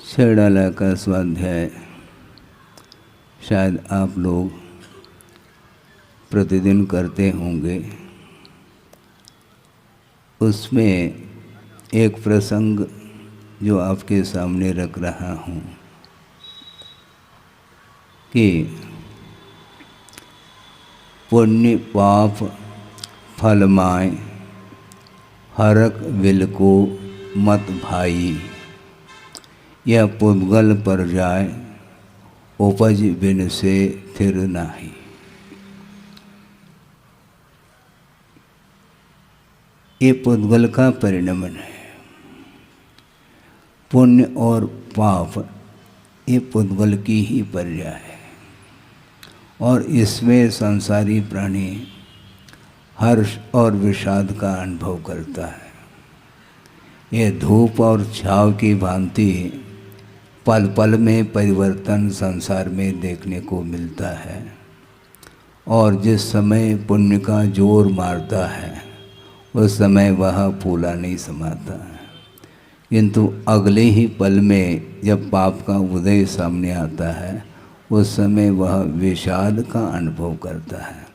छेड़ाला का स्वाध्याय शायद आप लोग प्रतिदिन करते होंगे। उसमें एक प्रसंग जो आपके सामने रख रहा हूँ कि पुण्य पाप फलमाय हरक विल को मत भाई, यह पुद्गल पर जाए उपज बिन से थिर नाही। ये पुद्गल का परिणमन है। पुण्य और पाप ये पुद्गल की ही पर्याय है और इसमें संसारी प्राणी हर्ष और विषाद का अनुभव करता है। ये धूप और छाव की भांति पल पल में परिवर्तन संसार में देखने को मिलता है और जिस समय पुण्य का जोर मारता है उस समय वह फूला नहीं समाता है, किंतु अगले ही पल में जब पाप का उदय सामने आता है उस समय वह विषाद का अनुभव करता है,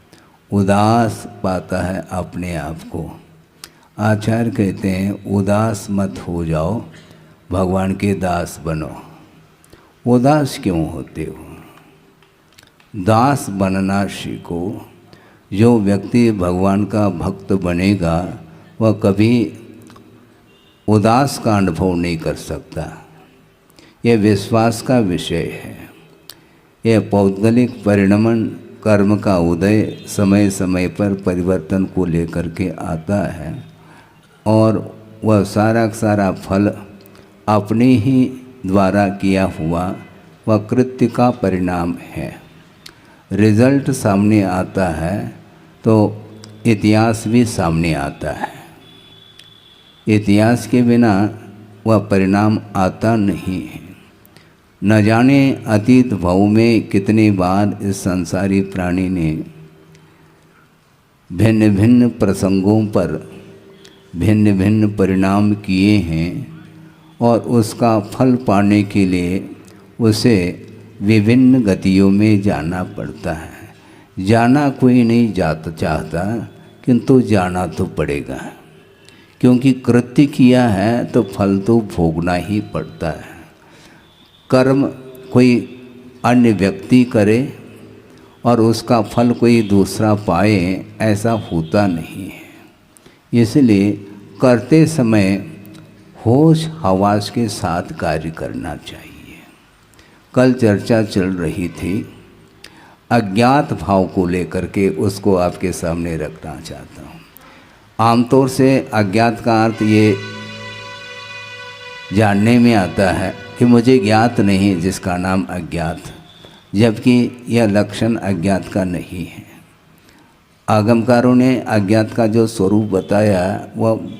उदास पाता है अपने आप को। आचार्य कहते हैं उदास मत हो जाओ, भगवान के दास बनो। उदास क्यों होते हो? दास बनना सीखो। जो व्यक्ति भगवान का भक्त बनेगा वह कभी उदास का अनुभव नहीं कर सकता। यह विश्वास का विषय है। यह पौद्गलिक परिणमन कर्म का उदय समय समय पर परिवर्तन को लेकर के आता है और वह सारा सारा फल अपने ही द्वारा किया हुआ वह कृत्य का परिणाम है। रिजल्ट सामने आता है तो इतिहास भी सामने आता है। इतिहास के बिना वह परिणाम आता नहीं है। न जाने अतीत भाव में कितने बार इस संसारी प्राणी ने भिन्न भिन्न प्रसंगों पर भिन्न भिन्न परिणाम किए हैं और उसका फल पाने के लिए उसे विभिन्न गतियों में जाना पड़ता है। जाना कोई नहीं चाहता, किंतु जाना तो पड़ेगा, क्योंकि कृत्य किया है तो फल तो भोगना ही पड़ता है। कर्म कोई अन्य व्यक्ति करे और उसका फल कोई दूसरा पाए, ऐसा होता नहीं है। इसलिए करते समय होश हवास के साथ कार्य करना चाहिए। कल चर्चा चल रही थी अज्ञात भाव को लेकर के, उसको आपके सामने रखना चाहता हूँ। आमतौर से अज्ञात का अर्थ ये जानने में आता है कि मुझे ज्ञात नहीं जिसका नाम अज्ञात, जबकि यह लक्षण अज्ञात का नहीं है। आगमकारों ने अज्ञात का जो स्वरूप बताया वह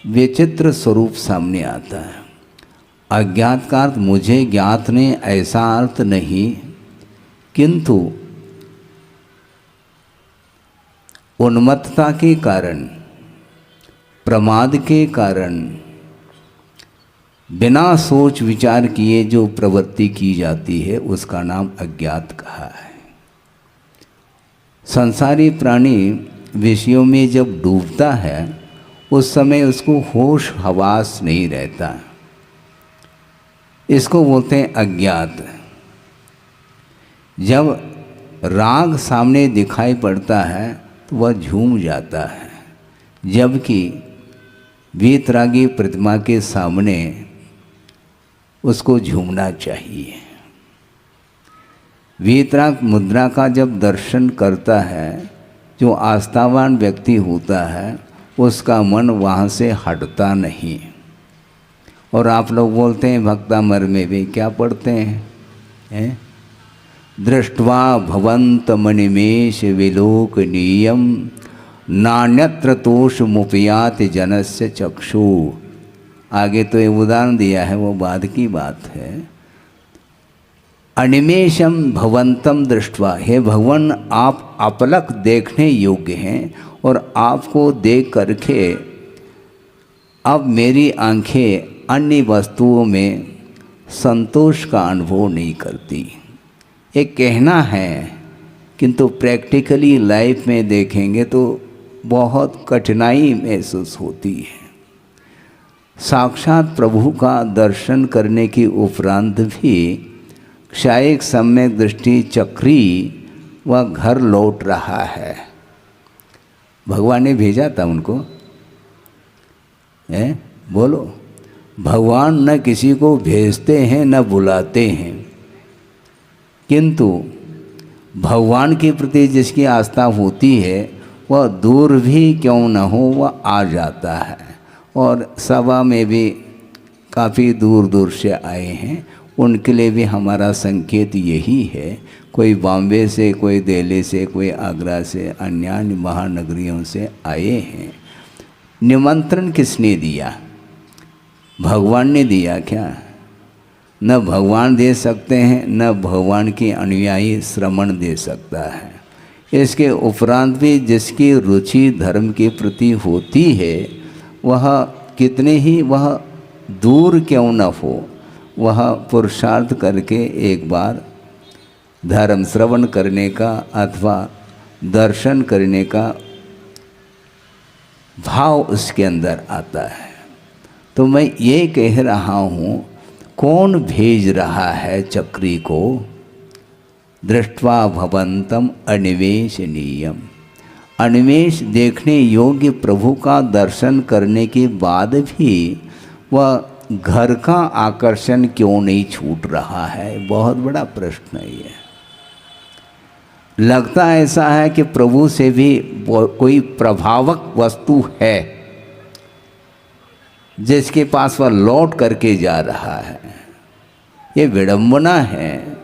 विचित्र स्वरूप सामने आता है। अज्ञात का अर्थ मुझे ज्ञात ने ऐसा अर्थ नहीं, किंतु उन्मत्तता के कारण, प्रमाद के कारण, बिना सोच विचार किए जो प्रवृत्ति की जाती है उसका नाम अज्ञात कहा है। संसारी प्राणी विषयों में जब डूबता है उस समय उसको होश हवास नहीं रहता, इसको बोलते हैं अज्ञात। जब राग सामने दिखाई पड़ता है तो वह झूम जाता है, जबकि वीतरागी प्रतिमा के सामने उसको झूमना चाहिए। वीतराग मुद्रा का जब दर्शन करता है, जो आस्थावान व्यक्ति होता है उसका मन वहाँ से हटता नहीं। और आप लोग बोलते हैं भक्तामर में भी क्या पढ़ते हैं? दृष्ट्वा भवंत मणिमेश विलोकनीयम नान्यत्र तोष मुपयात जनस्य चक्षु। आगे तो ये उदाहरण दिया है, वो बाद की बात है। अनिमेषम भवंतम दृष्ट्वा, हे भगवान आप अपलक देखने योग्य हैं और आपको देख करके अब मेरी आंखें अन्य वस्तुओं में संतोष का अनुभव नहीं करती। ये कहना है, किंतु प्रैक्टिकली लाइफ में देखेंगे तो बहुत कठिनाई महसूस होती है। साक्षात प्रभु का दर्शन करने के उपरांत भी क्षायिक सम्यक दृष्टि चक्री वह घर लौट रहा है। भगवान ने भेजा था उनको, बोलो। भगवान न किसी को भेजते हैं न बुलाते हैं, किंतु भगवान के प्रति जिसकी आस्था होती है वह दूर भी क्यों न हो वह आ जाता है। और सभा में भी काफ़ी दूर दूर से आए हैं, उनके लिए भी हमारा संकेत यही है। कोई बॉम्बे से, कोई दिल्ली से, कोई आगरा से, अन्य महानगरियों से आए हैं। निमंत्रण किसने दिया? भगवान ने दिया क्या? न भगवान दे सकते हैं, न भगवान के अनुयायी श्रवण दे सकता है। इसके उपरांत भी जिसकी रुचि धर्म के प्रति होती है वह कितने ही वह दूर क्यों न हो, वह पुरुषार्थ करके एक बार धर्म श्रवण करने का अथवा दर्शन करने का भाव उसके अंदर आता है। तो मैं ये कह रहा हूँ, कौन भेज रहा है चक्री को? दृष्ट्वा भवंतम अन्वेषणीयम। अन्वेष देखने योग्य प्रभु का दर्शन करने के बाद भी वह घर का आकर्षण क्यों नहीं छूट रहा है? बहुत बड़ा प्रश्न है ये। लगता ऐसा है कि प्रभु से भी कोई प्रभावक वस्तु है जिसके पास वह लौट करके जा रहा है। ये विडंबना है।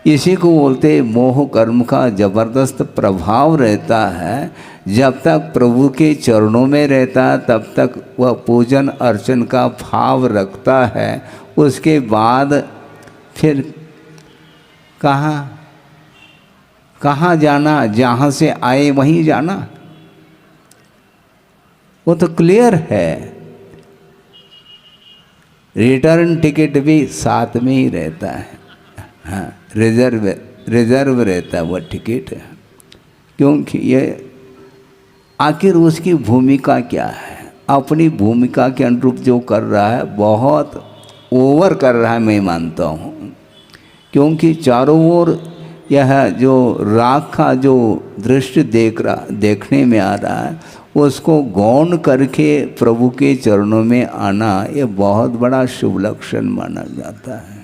इसी को बोलते मोह कर्म का जबरदस्त प्रभाव रहता है। जब तक प्रभु के चरणों में रहता है तब तक वह पूजन अर्चन का भाव रखता है। उसके बाद फिर कहाँ जाना? जहाँ से आए वहीं जाना, वो तो क्लियर है। रिटर्न टिकट भी साथ में ही रहता है। हाँ, रिजर्व रहता है वह टिकट, क्योंकि ये आखिर उसकी भूमिका क्या है? अपनी भूमिका के अनुरूप जो कर रहा है बहुत ओवर कर रहा है, मैं मानता हूँ। क्योंकि चारों ओर यह जो राग का जो दृश्य देखने में आ रहा है, उसको गौण करके प्रभु के चरणों में आना ये बहुत बड़ा शुभ लक्षण माना जाता है।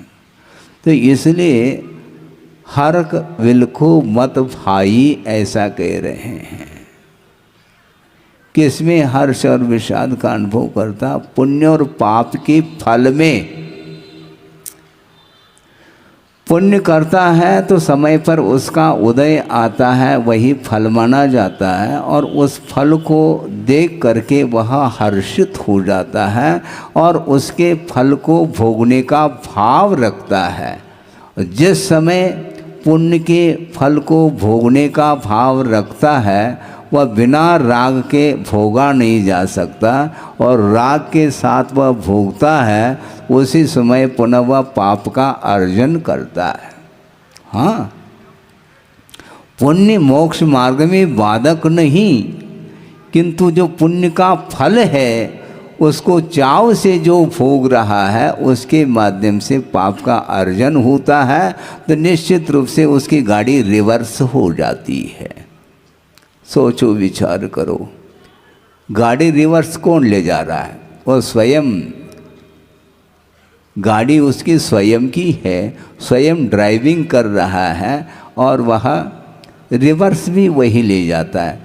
तो इसलिए हर्क विलखो मत भाई ऐसा कह रहे हैं। किसमें हर्ष और विषाद का अनुभव करता? पुण्य और पाप के फल में। पुण्य करता है तो समय पर उसका उदय आता है, वही फल माना जाता है, और उस फल को देख करके वह हर्षित हो जाता है और उसके फल को भोगने का भाव रखता है। जिस समय पुण्य के फल को भोगने का भाव रखता है वह बिना राग के भोगा नहीं जा सकता, और राग के साथ वह भोगता है, उसी समय पुनः वह पाप का अर्जन करता है। हाँ, पुण्य मोक्ष मार्ग में बाधक नहीं, किंतु जो पुण्य का फल है उसको चाव से जो भोग रहा है उसके माध्यम से पाप का अर्जन होता है, तो निश्चित रूप से उसकी गाड़ी रिवर्स हो जाती है। सोचो, विचार करो, गाड़ी रिवर्स कौन ले जा रहा है? वो स्वयं। गाड़ी उसकी स्वयं की है, स्वयं ड्राइविंग कर रहा है और वह रिवर्स भी वही ले जाता है।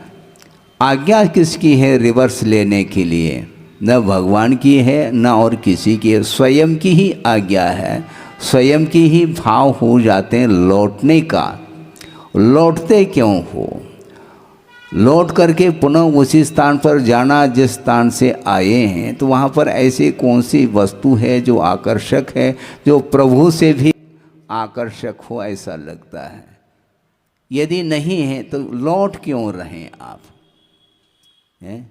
आज्ञा किसकी है रिवर्स लेने के लिए? न भगवान की है न और किसी की है, स्वयं की ही आज्ञा है। स्वयं की ही भाव हो जाते हैं लौटने का। लौटते क्यों हो? लौट करके पुनः उसी स्थान पर जाना जिस स्थान से आए हैं। तो वहाँ पर ऐसी कौन सी वस्तु है जो आकर्षक है, जो प्रभु से भी आकर्षक हो ऐसा लगता है? यदि नहीं है तो लौट क्यों रहें आप? हैं?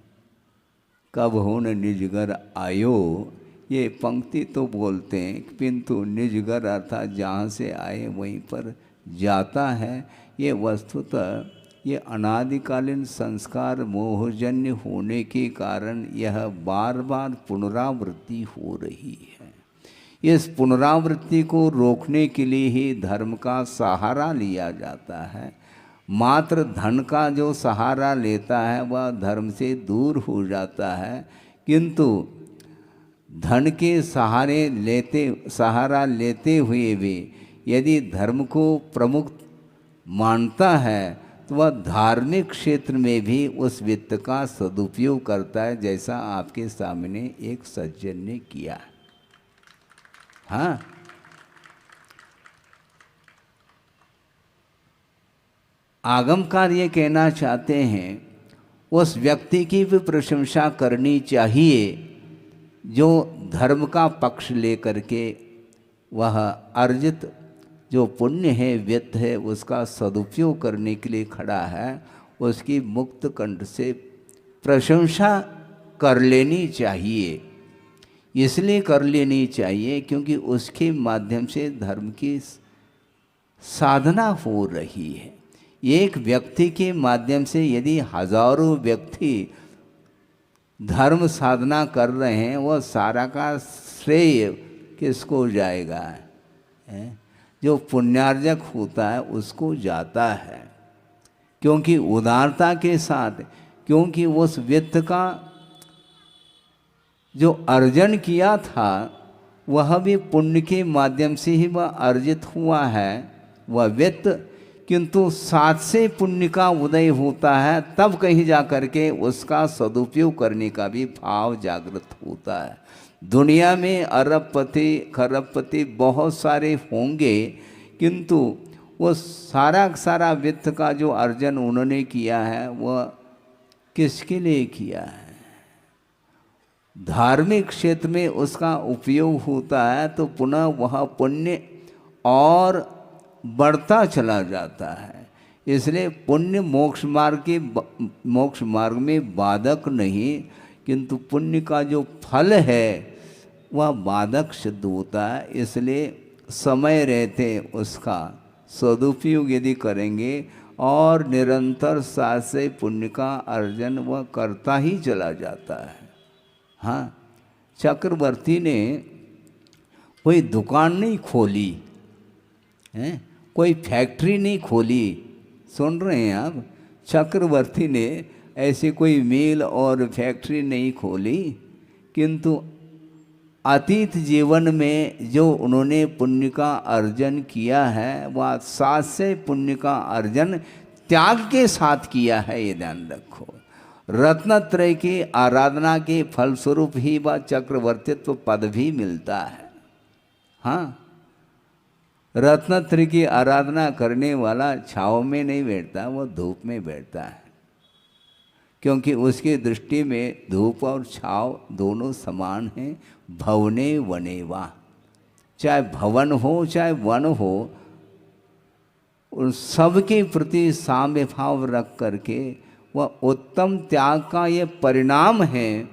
कब हो न निजगर आयो, ये पंक्ति तो बोलते हैं, किंतु निज घर अर्थात जहाँ से आए वहीं पर जाता है। ये वस्तुतः ये अनादिकालीन संस्कार मोहजन्य होने के कारण यह बार बार पुनरावृत्ति हो रही है। इस पुनरावृत्ति को रोकने के लिए ही धर्म का सहारा लिया जाता है। मात्र धन का जो सहारा लेता है वह धर्म से दूर हो जाता है, किंतु धन के सहारा लेते हुए भी यदि धर्म को प्रमुख मानता है तो वह धार्मिक क्षेत्र में भी उस वित्त का सदुपयोग करता है, जैसा आपके सामने एक सज्जन ने किया। हाँ, आगमकार ये कहना चाहते हैं उस व्यक्ति की भी प्रशंसा करनी चाहिए जो धर्म का पक्ष लेकर के वह अर्जित जो पुण्य है, वित्त है, उसका सदुपयोग करने के लिए खड़ा है। उसकी मुक्त कंठ से प्रशंसा कर लेनी चाहिए। इसलिए कर लेनी चाहिए क्योंकि उसके माध्यम से धर्म की साधना हो रही है। एक व्यक्ति के माध्यम से यदि हजारों व्यक्ति धर्म साधना कर रहे हैं, वह सारा का श्रेय किसको जाएगा? जो पुण्यार्जक होता है उसको जाता है, क्योंकि उदारता के साथ, क्योंकि उस वित्त का जो अर्जन किया था वह भी पुण्य के माध्यम से ही वह अर्जित हुआ है वह वित्त, किंतु साथ से पुण्य का उदय होता है तब कहीं जा कर के उसका सदुपयोग करने का भी भाव जागृत होता है। दुनिया में अरबपति खरबपति बहुत सारे होंगे, किंतु वो सारा वित्त का जो अर्जन उन्होंने किया है वह किसके लिए किया है? धार्मिक क्षेत्र में उसका उपयोग होता है तो पुनः वह पुण्य और बढ़ता चला जाता है। इसलिए पुण्य मोक्ष मार्ग में बाधक नहीं, किंतु पुण्य का जो फल है वह बाधक सिद्ध होता है। इसलिए समय रहते उसका सदुपयोग यदि करेंगे और निरंतर साथ से पुण्य का अर्जन वह करता ही चला जाता है। हाँ, चक्रवर्ती ने कोई दुकान नहीं खोली है, कोई फैक्ट्री नहीं खोली। सुन रहे हैं आप? चक्रवर्ती ने ऐसी कोई मिल और फैक्ट्री नहीं खोली, किंतु अतीत जीवन में जो उन्होंने पुण्य का अर्जन किया है वह साथ से पुण्य का अर्जन त्याग के साथ किया है। ये ध्यान रखो, रत्नत्रय की आराधना के फलस्वरूप ही वह चक्रवर्तित्व पद भी मिलता है। हाँ, रत्नत्रय की आराधना करने वाला छाँव में नहीं बैठता, वह धूप में बैठता है, क्योंकि उसकी दृष्टि में धूप और छाँव दोनों समान हैं। भवने वने वा, चाहे भवन हो चाहे वन हो, उन सब के प्रति साम्य भाव रख करके वह उत्तम त्याग का ये परिणाम है।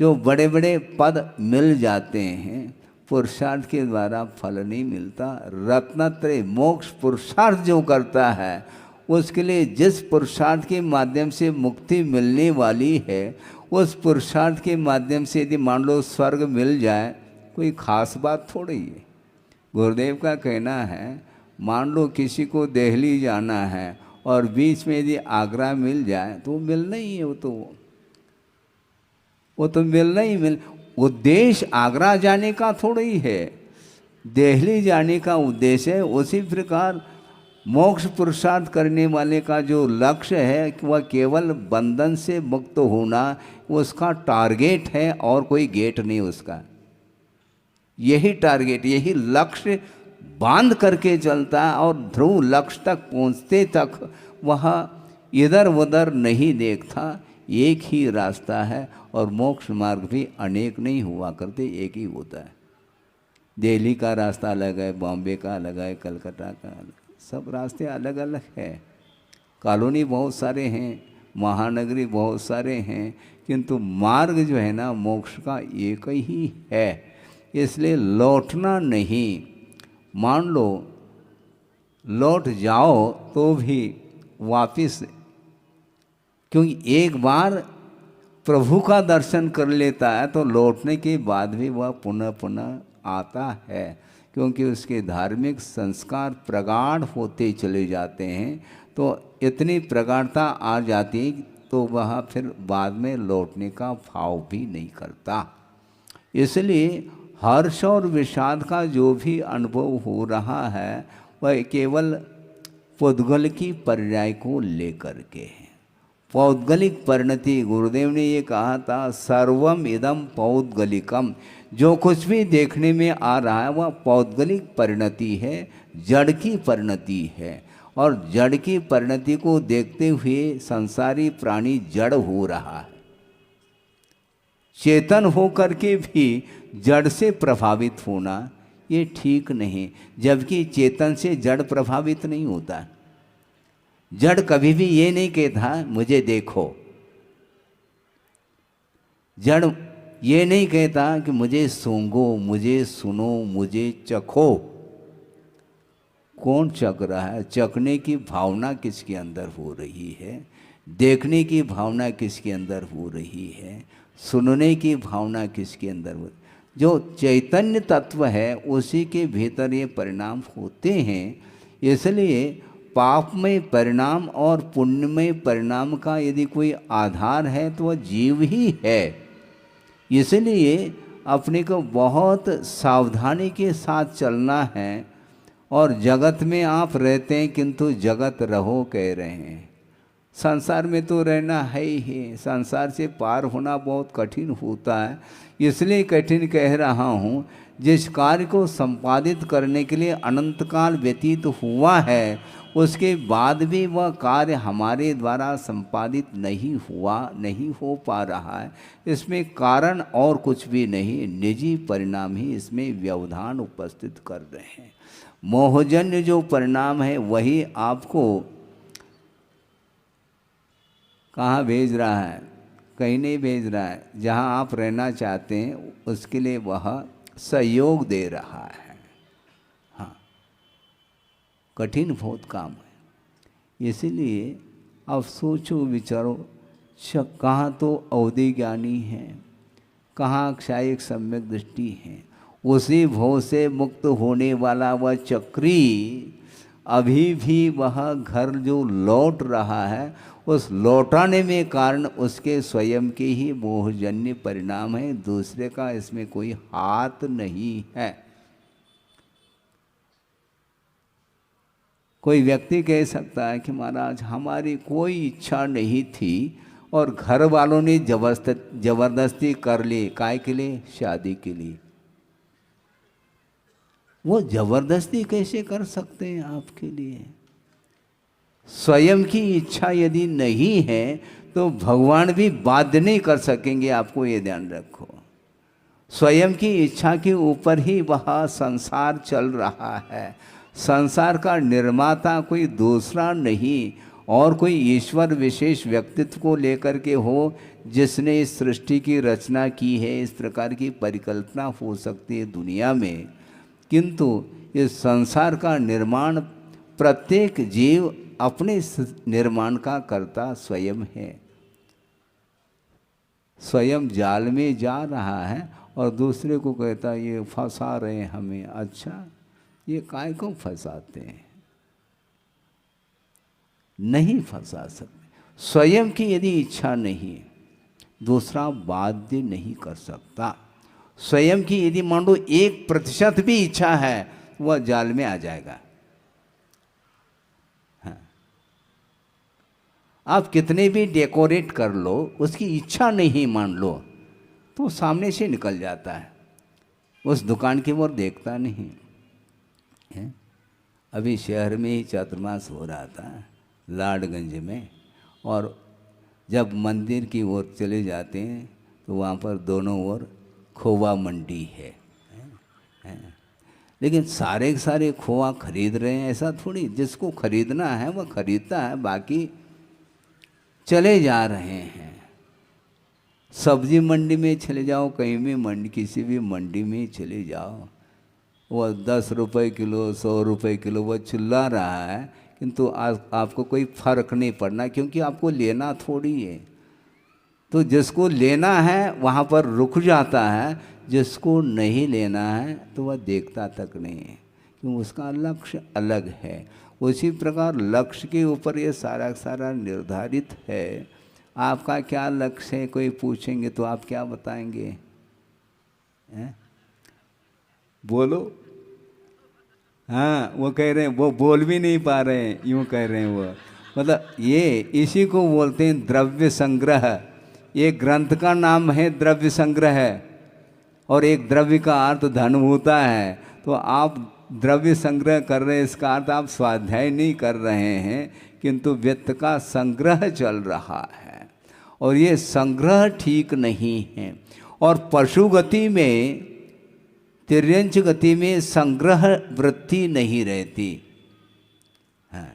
जो बड़े बड़े पद मिल जाते हैं, पुरुषार्थ के द्वारा फल नहीं मिलता। रत्नत्रय मोक्ष पुरुषार्थ जो करता है उसके लिए जिस पुरुषार्थ के माध्यम से मुक्ति मिलने वाली है, उस पुरुषार्थ के माध्यम से यदि मान लो स्वर्ग मिल जाए, कोई खास बात थोड़ी है। गुरुदेव का कहना है, मान लो किसी को दिल्ली जाना है और बीच में यदि आगरा मिल जाए तो मिलना ही है। वो तो मिलना ही उद्देश्य आगरा जाने का थोड़ा ही है, दिल्ली जाने का उद्देश्य है। उसी प्रकार मोक्ष पुरुषार्थ करने वाले का जो लक्ष्य है कि वह केवल बंधन से मुक्त होना उसका टारगेट है और कोई गेट नहीं उसका। यही टारगेट, यही लक्ष्य बांध करके चलता है और ध्रुव लक्ष्य तक पहुँचते तक वह इधर उधर नहीं देखता। एक ही रास्ता है और मोक्ष मार्ग भी अनेक नहीं हुआ करते, एक ही होता है। दिल्ली का रास्ता अलग है, बॉम्बे का अलग है, कलकत्ता का अलग, सब रास्ते अलग अलग हैं। कॉलोनी बहुत सारे हैं, महानगरी बहुत सारे हैं, किंतु मार्ग जो है ना मोक्ष का एक ही है। इसलिए लौटना नहीं। मान लो लौट जाओ तो भी वापिस, क्योंकि एक बार प्रभु का दर्शन कर लेता है तो लौटने के बाद भी वह पुनः पुनः आता है, क्योंकि उसके धार्मिक संस्कार प्रगाढ़ होते चले जाते हैं। तो इतनी प्रगाढ़ता आ जाती तो वह फिर बाद में लौटने का भाव भी नहीं करता। इसलिए हर्ष और विषाद का जो भी अनुभव हो रहा है वह केवल पौद्गल की पर्याय को लेकर के है। पौद्गलिक परिणति, गुरुदेव ने ये कहा था, सर्वम इदम पौद्गलिकम। जो कुछ भी देखने में आ रहा है वह पौद्गलिक परिणति है, जड़ की परिणति है। और जड़ की परिणति को देखते हुए संसारी प्राणी जड़ हो रहा है। चेतन होकर के भी जड़ से प्रभावित होना ये ठीक नहीं, जबकि चेतन से जड़ प्रभावित नहीं होता। जड़ कभी भी ये नहीं कहता मुझे देखो, जड़ ये नहीं कहता कि मुझे सूंघो, मुझे सुनो, मुझे चखो। कौन चख रहा है? चखने की भावना किसके अंदर हो रही है, देखने की भावना किसके अंदर हो रही है, सुनने की भावना किसके अंदर हो। जो चैतन्य तत्व है उसी के भीतर ये परिणाम होते हैं। इसलिए पापमय परिणाम और पुण्यमय परिणाम का यदि कोई आधार है तो वह जीव ही है। इसलिए अपने को बहुत सावधानी के साथ चलना है। और जगत में आप रहते हैं किंतु जगत रहो कह रहे हैं। संसार में तो रहना है ही, संसार से पार होना बहुत कठिन होता है। इसलिए कठिन कह रहा हूँ, जिस कार्य को संपादित करने के लिए अनंत काल व्यतीत हुआ है उसके बाद भी वह कार्य हमारे द्वारा संपादित नहीं हुआ, नहीं हो पा रहा है। इसमें कारण और कुछ भी नहीं, निजी परिणाम ही इसमें व्यवधान उपस्थित कर रहे हैं। मोहजन्य जो परिणाम है वही आपको कहाँ भेज रहा है? कहीं नहीं भेज रहा है। जहाँ आप रहना चाहते हैं उसके लिए वह सहयोग दे रहा है। हाँ, कठिन बहुत काम है। इसीलिए अब सोचो विचारो, कहाँ तो अवधि ज्ञानी है, कहाँ क्षायिक सम्यक दृष्टि है। उसी भव से मुक्त होने वाला वह चक्री अभी भी वह घर जो लौट रहा है, उस लौटाने में कारण उसके स्वयं के ही मोहजन्य परिणाम है। दूसरे का इसमें कोई हाथ नहीं है। कोई व्यक्ति कह सकता है कि महाराज हमारी कोई इच्छा नहीं थी और घर वालों ने जबरदस्ती कर ली। काय के लिए? शादी के लिए। वो जबरदस्ती कैसे कर सकते हैं आपके लिए? स्वयं की इच्छा यदि नहीं है तो भगवान भी बाध्य नहीं कर सकेंगे, आपको ये ध्यान रखो। स्वयं की इच्छा के ऊपर ही वह संसार चल रहा है। संसार का निर्माता कोई दूसरा नहीं और कोई ईश्वर विशेष व्यक्तित्व को लेकर के हो जिसने इस सृष्टि की रचना की है। इस प्रकार की परिकल्पना हो सकती है दुनिया में, किंतु इस संसार का निर्माण प्रत्येक जीव अपने निर्माण का कर्ता स्वयं है। स्वयं जाल में जा रहा है और दूसरे को कहता है ये फंसा रहे हैं हमें। अच्छा, ये काय को फंसाते हैं? नहीं फंसा सकते। स्वयं की यदि इच्छा नहीं, दूसरा बाध्य नहीं कर सकता। स्वयं की यदि मान लो 1% भी इच्छा है, वह जाल में आ जाएगा। हाँ। आप कितने भी डेकोरेट कर लो, उसकी इच्छा नहीं मान लो तो सामने से निकल जाता है, उस दुकान की ओर देखता नहीं है। अभी शहर में ही चातुर्मास हो रहा था लाडगंज में, और जब मंदिर की ओर चले जाते हैं तो वहाँ पर दोनों ओर खोवा मंडी है। लेकिन सारे के सारे खोवा खरीद रहे हैं ऐसा थोड़ी। जिसको खरीदना है वह खरीदता है, बाकी चले जा रहे हैं। सब्जी मंडी में चले जाओ, कहीं भी मंडी, किसी भी मंडी में चले जाओ, वह 10 रुपये किलो, 100 रुपये किलो वह चिल्ला रहा है, किंतु आपको कोई फर्क नहीं पड़ना, क्योंकि आपको लेना थोड़ी है। तो जिसको लेना है वहाँ पर रुक जाता है, जिसको नहीं लेना है तो वह देखता तक नहीं है, क्योंकि उसका लक्ष्य अलग है। उसी प्रकार लक्ष्य के ऊपर ये सारा सारा निर्धारित है। आपका क्या लक्ष्य है, कोई पूछेंगे तो आप क्या बताएंगे? हैं? बोलो। हाँ, वो कह रहे हैं, वो बोल भी नहीं पा रहे हैं, यूँ कह रहे हैं वो। मतलब ये इसी को बोलते हैं द्रव्य संग्रह। ये ग्रंथ का नाम है द्रव्य संग्रह, और एक द्रव्य का अर्थ धन होता है। तो आप द्रव्य संग्रह कर रहे हैं, इसका अर्थ आप स्वाध्याय नहीं कर रहे हैं, किंतु वित्त का संग्रह चल रहा है, और ये संग्रह ठीक नहीं है। और पशु गति में, तिर्यंच गति में संग्रह वृत्ति नहीं रहती। हाँ,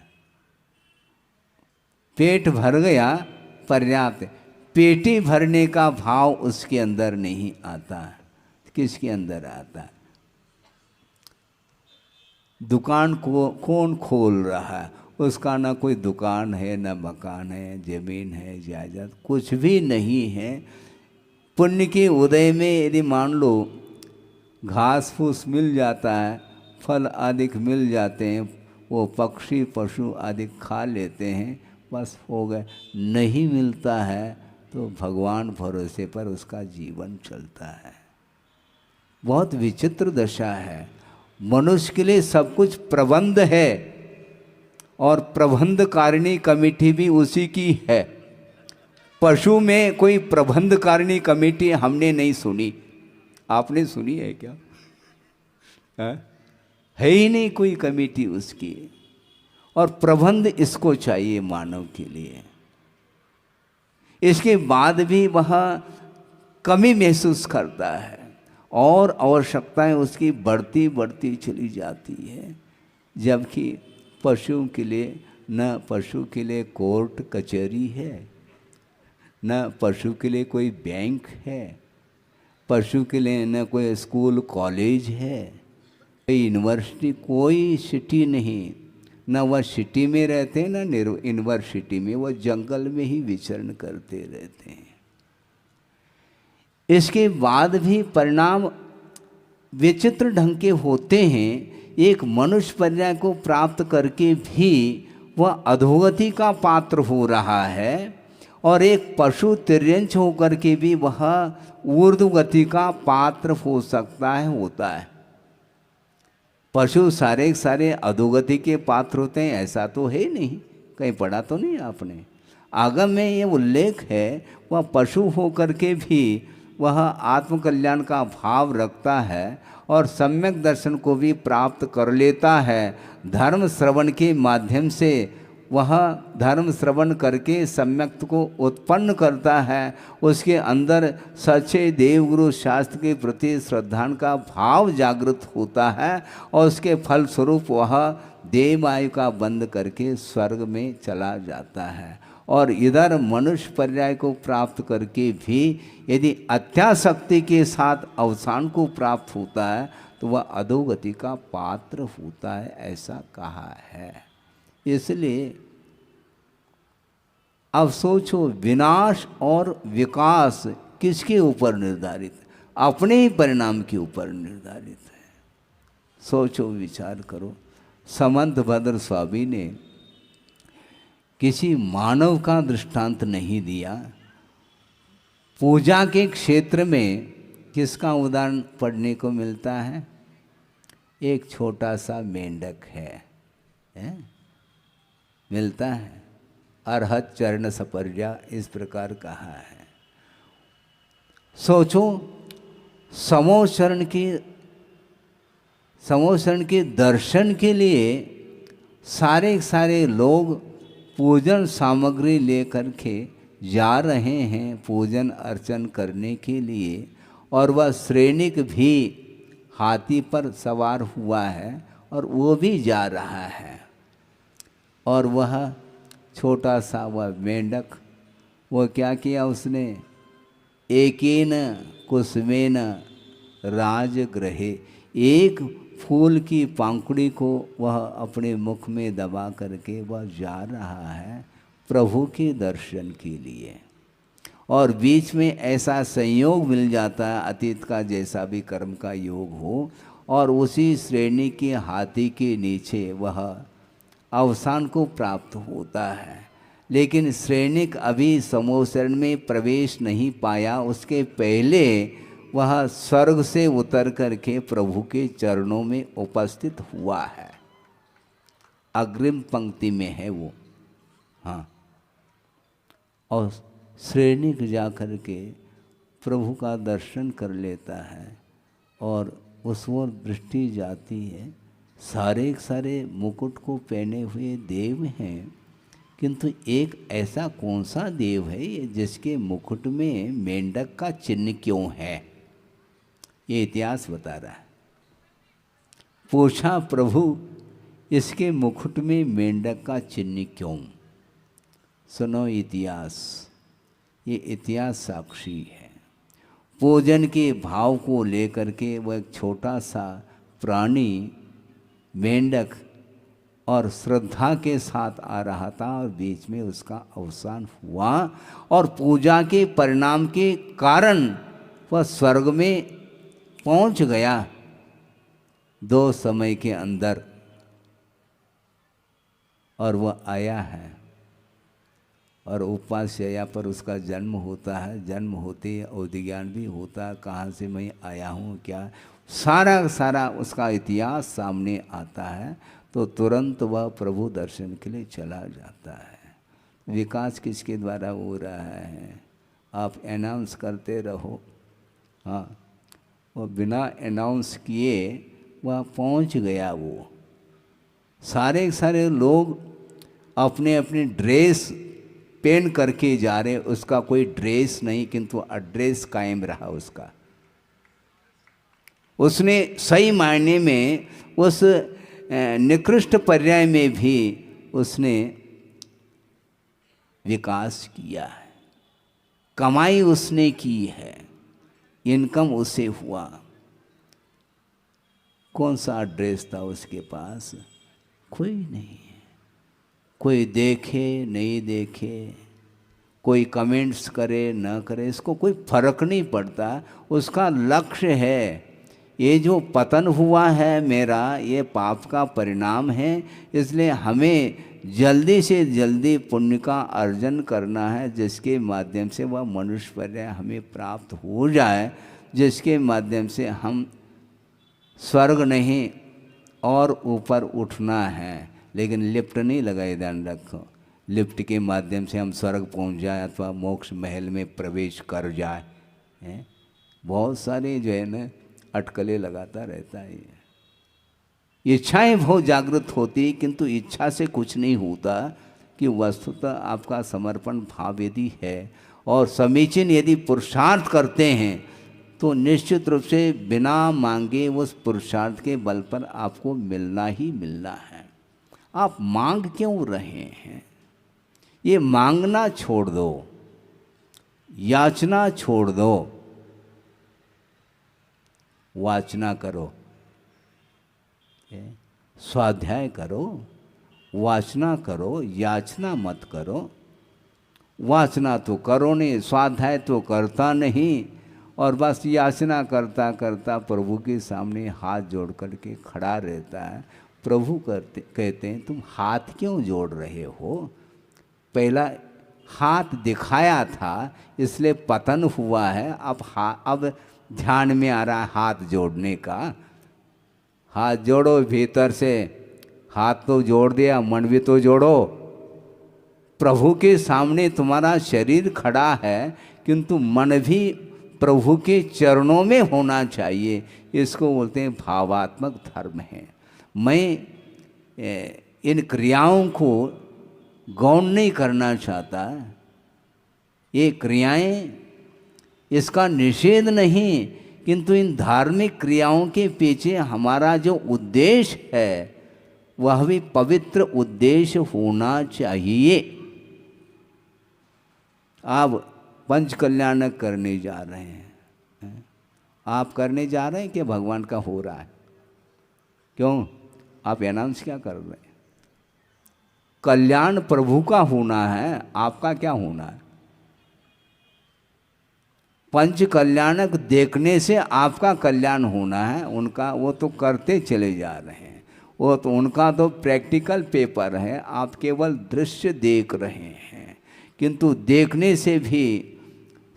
पेट भर गया पर्याप्त, पेटी भरने का भाव उसके अंदर नहीं आता। किसके अंदर आता है? दुकान को कौन खोल रहा है? उसका ना कोई दुकान है, ना मकान है, जमीन है, जायदाद कुछ भी नहीं है। पुण्य के उदय में यदि मान लो घास फूस मिल जाता है, फल आदि मिल जाते हैं, वो पक्षी पशु आदि खा लेते हैं, बस हो गए। नहीं मिलता है तो भगवान भरोसे पर उसका जीवन चलता है। बहुत विचित्र दशा है। मनुष्य के लिए सब कुछ प्रबंध है, और प्रबंध कारिणी कमेटी भी उसी की है। पशु में कोई प्रबंध कारिणी कमेटी हमने नहीं सुनी। आपने सुनी है क्या? है ही नहीं कोई कमेटी उसकी। और प्रबंध इसको चाहिए मानव के लिए। इसके बाद भी वह कमी महसूस करता है, और आवश्यकताएं उसकी बढ़ती बढ़ती चली जाती है। जबकि पशु के लिए न पशु के लिए कोर्ट कचहरी है, न पशु के लिए कोई बैंक है, पशु के लिए न कोई स्कूल कॉलेज है, कोई यूनिवर्सिटी, कोई सिटी नहीं। न वह सिटी में रहते हैं, न यूनिवर्सिटी में, वह जंगल में ही विचरण करते रहते हैं। इसके बाद भी परिणाम विचित्र ढंग के होते हैं। एक मनुष्य पर्याय को प्राप्त करके भी वह अधोगति का पात्र हो रहा है, और एक पशु तिर्यंच होकर के भी वह ऊर्ध्वगति का पात्र हो सकता है, होता है। पशु सारे सारे अधोगति के पात्र होते हैं ऐसा तो है नहीं, कहीं पढ़ा तो नहीं आपने। आगम में ये उल्लेख है, वह पशु होकर के भी वह आत्मकल्याण का भाव रखता है, और सम्यक दर्शन को भी प्राप्त कर लेता है। धर्म श्रवण के माध्यम से वह धर्म श्रवण करके सम्यक्त को उत्पन्न करता है। उसके अंदर सच्चे देवगुरु शास्त्र के प्रति श्रद्धा का भाव जागृत होता है, और उसके फलस्वरूप वह देव आयु का बंद करके स्वर्ग में चला जाता है। और इधर मनुष्य पर्याय को प्राप्त करके भी यदि अत्यासक्ति के साथ अवसान को प्राप्त होता है तो वह अधोगति का पात्र होता है, ऐसा कहा है। इसलिए अब सोचो, विनाश और विकास किसके ऊपर निर्धारित है? अपने ही परिणाम के ऊपर निर्धारित है। सोचो, विचार करो। समंत भद्र स्वामी ने किसी मानव का दृष्टांत नहीं दिया। पूजा के क्षेत्र में किसका उदाहरण पढ़ने को मिलता है? एक छोटा सा मेंढक है? मिलता है। अर्हत चरण सपर्या, इस प्रकार कहा है। सोचो, समोचरण के दर्शन के लिए सारे सारे लोग पूजन सामग्री लेकर के जा रहे हैं पूजन अर्चन करने के लिए, और वह श्रेणिक भी हाथी पर सवार हुआ है और वो भी जा रहा है। और वह छोटा सा वह मेंढक, वो क्या किया उसने? एकेन कुसुमेन राजगृहे, एक फूल की पंखुड़ी को वह अपने मुख में दबा करके वह जा रहा है प्रभु के दर्शन के लिए। और बीच में ऐसा संयोग मिल जाता है, अतीत का जैसा भी कर्म का योग हो, और उसी श्रेणी के हाथी के नीचे वह अवसान को प्राप्त होता है। लेकिन श्रेणिक अभी समोसरण में प्रवेश नहीं पाया, उसके पहले वह स्वर्ग से उतर करके प्रभु के चरणों में उपस्थित हुआ है। अग्रिम पंक्ति में है वो, हाँ। और श्रेणिक जा कर के प्रभु का दर्शन कर लेता है और उस ओर दृष्टि जाती है। सारे सारे मुकुट को पहने हुए देव हैं, किंतु एक ऐसा कौन सा देव है जिसके मुकुट में मेंढक का चिन्ह क्यों है? ये इतिहास बता रहा है। पूछा प्रभु, इसके मुकुट में मेंढक का चिन्ह क्यों? सुनो इतिहास, ये इतिहास साक्षी है। पूजन के भाव को लेकर के वह एक छोटा सा प्राणी मेंढक और श्रद्धा के साथ आ रहा था और बीच में उसका अवसान हुआ, और पूजा के परिणाम के कारण वह स्वर्ग में पहुंच गया 2 समय के अंदर, और वह आया है और उपास्या पर उसका जन्म होता है। जन्म होते अवधिज्ञान भी होता है, कहाँ से मैं आया हूँ, क्या सारा सारा उसका इतिहास सामने आता है। तो तुरंत वह प्रभु दर्शन के लिए चला जाता है। विकास किसके द्वारा हो रहा है? आप अनाउंस करते रहो, हाँ। वह बिना अनाउंस किए वह पहुंच गया। वो सारे सारे लोग अपने अपने ड्रेस पहन करके जा रहे, उसका कोई ड्रेस नहीं, किंतु एड्रेस कायम रहा उसका। उसने सही मायने में उस निकृष्ट पर्याय में भी उसने विकास किया है, कमाई उसने की है, इनकम उसे हुआ। कौन सा एड्रेस था उसके पास? कोई नहीं है। कोई देखे नहीं देखे, कोई कमेंट्स करे न करे, इसको कोई फर्क नहीं पड़ता। उसका लक्ष्य है, ये जो पतन हुआ है मेरा, ये पाप का परिणाम है, इसलिए हमें जल्दी से जल्दी पुण्य का अर्जन करना है, जिसके माध्यम से वह मनुष्य पर्याय हमें प्राप्त हो जाए, जिसके माध्यम से हम स्वर्ग नहीं और ऊपर उठना है। लेकिन लिफ्ट नहीं लगाए, ध्यान रखो। लिफ्ट के माध्यम से हम स्वर्ग पहुंच जाए अथवा मोक्ष महल में प्रवेश कर जाए, हैं? बहुत सारे जो है ना अटकलें लगाता रहता है। इच्छाएं बहुत जागृत होती, किंतु इच्छा से कुछ नहीं होता। कि वस्तुतः आपका समर्पण भाव यदि है और समीचीन यदि पुरुषार्थ करते हैं, तो निश्चित रूप से बिना मांगे उस पुरुषार्थ के बल पर आपको मिलना ही मिलना है। आप मांग क्यों रहे हैं? ये मांगना छोड़ दो, याचना छोड़ दो, वाचना करो। स्वाध्याय करो, वाचना करो, याचना मत करो। वाचना तो करो नहीं, स्वाध्याय तो करता नहीं, और बस याचना करता करता प्रभु के सामने हाथ जोड़ करके खड़ा रहता है। प्रभु कहते हैं तुम हाथ क्यों जोड़ रहे हो? पहला हाथ दिखाया था इसलिए पतन हुआ है, अब ध्यान में आ रहा है हाथ जोड़ने का। हाथ जोड़ो भीतर से, हाथ तो जोड़ दिया, मन भी तो जोड़ो। प्रभु के सामने तुम्हारा शरीर खड़ा है, किंतु मन भी प्रभु के चरणों में होना चाहिए। इसको बोलते हैं भावात्मक धर्म है। मैं इन क्रियाओं को गौण नहीं करना चाहता। ये क्रियाएं, इसका निषेध नहीं, किंतु इन धार्मिक क्रियाओं के पीछे हमारा जो उद्देश्य है वह भी पवित्र उद्देश्य होना चाहिए। अब पंच कल्याण करने जा रहे हैं। आप करने जा रहे हैं कि भगवान का हो रहा है? क्यों आप अनाउंस क्या कर रहे हैं? कल्याण प्रभु का होना है, आपका क्या होना है? पंच कल्याणक देखने से आपका कल्याण होना है, उनका वो तो करते चले जा रहे हैं, वो तो उनका तो प्रैक्टिकल पेपर है, आप केवल दृश्य देख रहे हैं। किंतु देखने से भी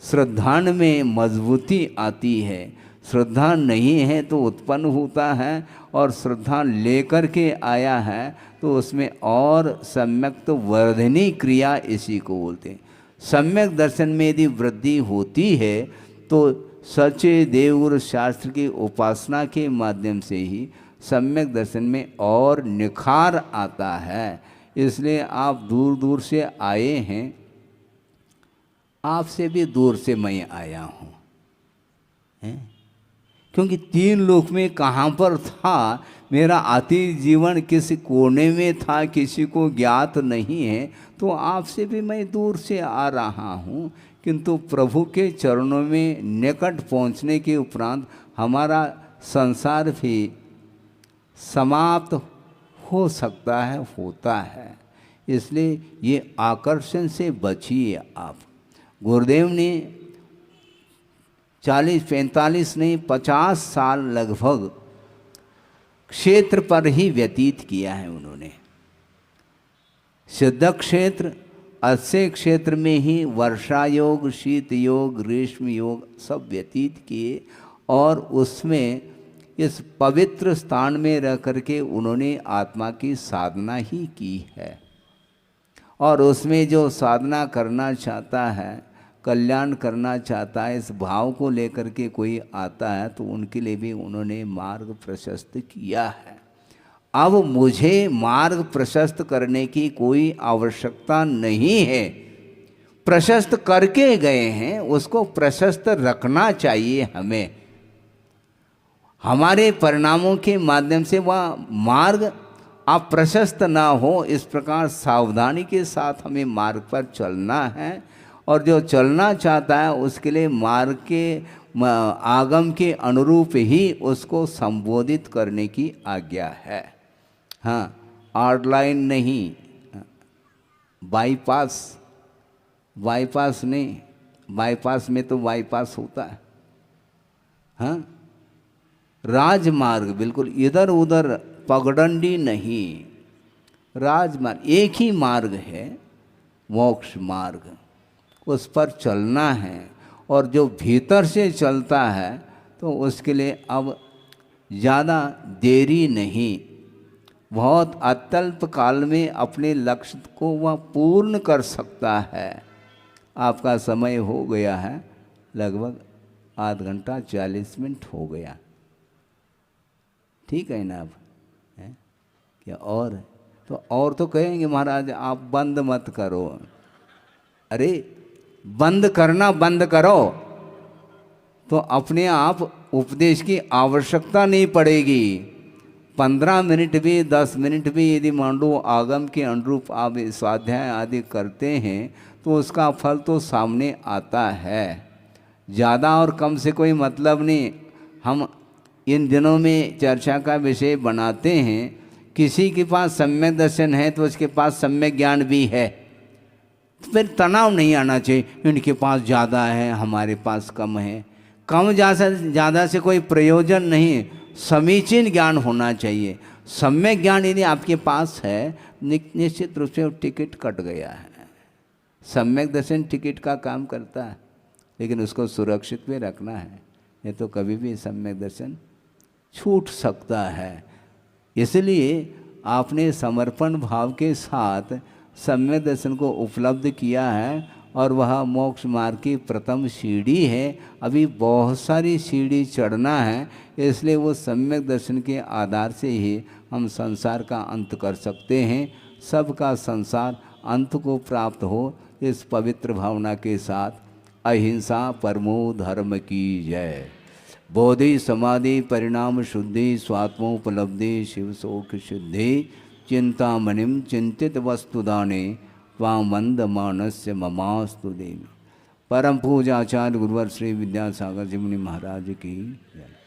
श्रद्धा में मजबूती आती है। श्रद्धा नहीं है तो उत्पन्न होता है, और श्रद्धा लेकर के आया है तो उसमें और सम्यक तो वर्धनी क्रिया इसी को बोलते हैं। सम्यक दर्शन में यदि वृद्धि होती है तो सच्चे देवगुरु शास्त्र की उपासना के माध्यम से ही सम्यक दर्शन में और निखार आता है। इसलिए आप दूर दूर से आए हैं, आपसे भी दूर से मैं आया हूँ, क्योंकि तीन लोक में कहाँ पर था, मेरा अतीत जीवन किस कोने में था किसी को ज्ञात नहीं है, तो आपसे भी मैं दूर से आ रहा हूँ। किंतु प्रभु के चरणों में निकट पहुँचने के उपरांत हमारा संसार भी समाप्त हो सकता है, होता है। इसलिए ये आकर्षण से बचिए आप। गुरुदेव ने 40-45 नहीं 50 साल लगभग क्षेत्र पर ही व्यतीत किया है उन्होंने। सिद्ध क्षेत्र, अस्य क्षेत्र में ही वर्षा योग, शीत योग, ग्रीष्म योग सब व्यतीत किए, और उसमें इस पवित्र स्थान में रह करके उन्होंने आत्मा की साधना ही की है। और उसमें जो साधना करना चाहता है, कल्याण करना चाहता है, इस भाव को लेकर के कोई आता है तो उनके लिए भी उन्होंने मार्ग प्रशस्त किया है। अब मुझे मार्ग प्रशस्त करने की कोई आवश्यकता नहीं है, प्रशस्त करके गए हैं, उसको प्रशस्त रखना चाहिए हमें। हमारे परिणामों के माध्यम से वह मार्ग अब प्रशस्त ना हो, इस प्रकार सावधानी के साथ हमें मार्ग पर चलना है। और जो चलना चाहता है उसके लिए मार्ग के आगम के अनुरूप ही उसको संबोधित करने की आज्ञा है। हाँ, आउटलाइन नहीं, बाईपास, बाईपास नहीं, बाईपास में तो बाईपास होता है। हाँ, राजमार्ग, बिल्कुल इधर उधर पगडंडी नहीं, राजमार्ग एक ही मार्ग है, मोक्ष मार्ग, उस पर चलना है। और जो भीतर से चलता है तो उसके लिए अब ज़्यादा देरी नहीं, बहुत अत्यल्प काल में अपने लक्ष्य को वह पूर्ण कर सकता है। आपका समय हो गया है, लगभग आध घंटा 40 मिनट हो गया, ठीक है ना? अब है क्या? और तो कहेंगे महाराज आप बंद मत करो। अरे बंद करना बंद करो तो अपने आप उपदेश की आवश्यकता नहीं पड़ेगी। 15 मिनट भी 10 मिनट भी यदि मान लो आगम के अनुरूप आप स्वाध्याय आदि करते हैं तो उसका फल तो सामने आता है। ज़्यादा और कम से कोई मतलब नहीं। हम इन दिनों में चर्चा का विषय बनाते हैं, किसी के पास सम्यक दर्शन है तो उसके पास सम्यक ज्ञान भी है, तो फिर तनाव नहीं आना चाहिए, इनके पास ज़्यादा है हमारे पास कम है। कम ज़्यादा से कोई प्रयोजन नहीं, समीचीन ज्ञान होना चाहिए। सम्यक ज्ञान यदि आपके पास है, निश्चित रूप से टिकट कट गया है। सम्यक दर्शन टिकट का काम करता है, लेकिन उसको सुरक्षित में रखना है, नहीं तो कभी भी सम्यक दर्शन छूट सकता है। इसलिए आपने समर्पण भाव के साथ सम्यक दर्शन को उपलब्ध किया है, और वह मोक्ष मार्ग की प्रथम सीढ़ी है। अभी बहुत सारी सीढ़ी चढ़ना है, इसलिए वो सम्यक दर्शन के आधार से ही हम संसार का अंत कर सकते हैं। सबका संसार अंत को प्राप्त हो, इस पवित्र भावना के साथ अहिंसा परमो धर्म की जय। बोधि समाधि परिणाम शुद्धि स्वात्मोपलब्धि शिव शोक शुद्धि चिंतामणिम चिंतित वस्तुदाने त्वामंद मानस्य ममास्तु देवी। परम पूज्य आचार्य गुरुवर श्री विद्यासागर जी मुनि महाराज की जय।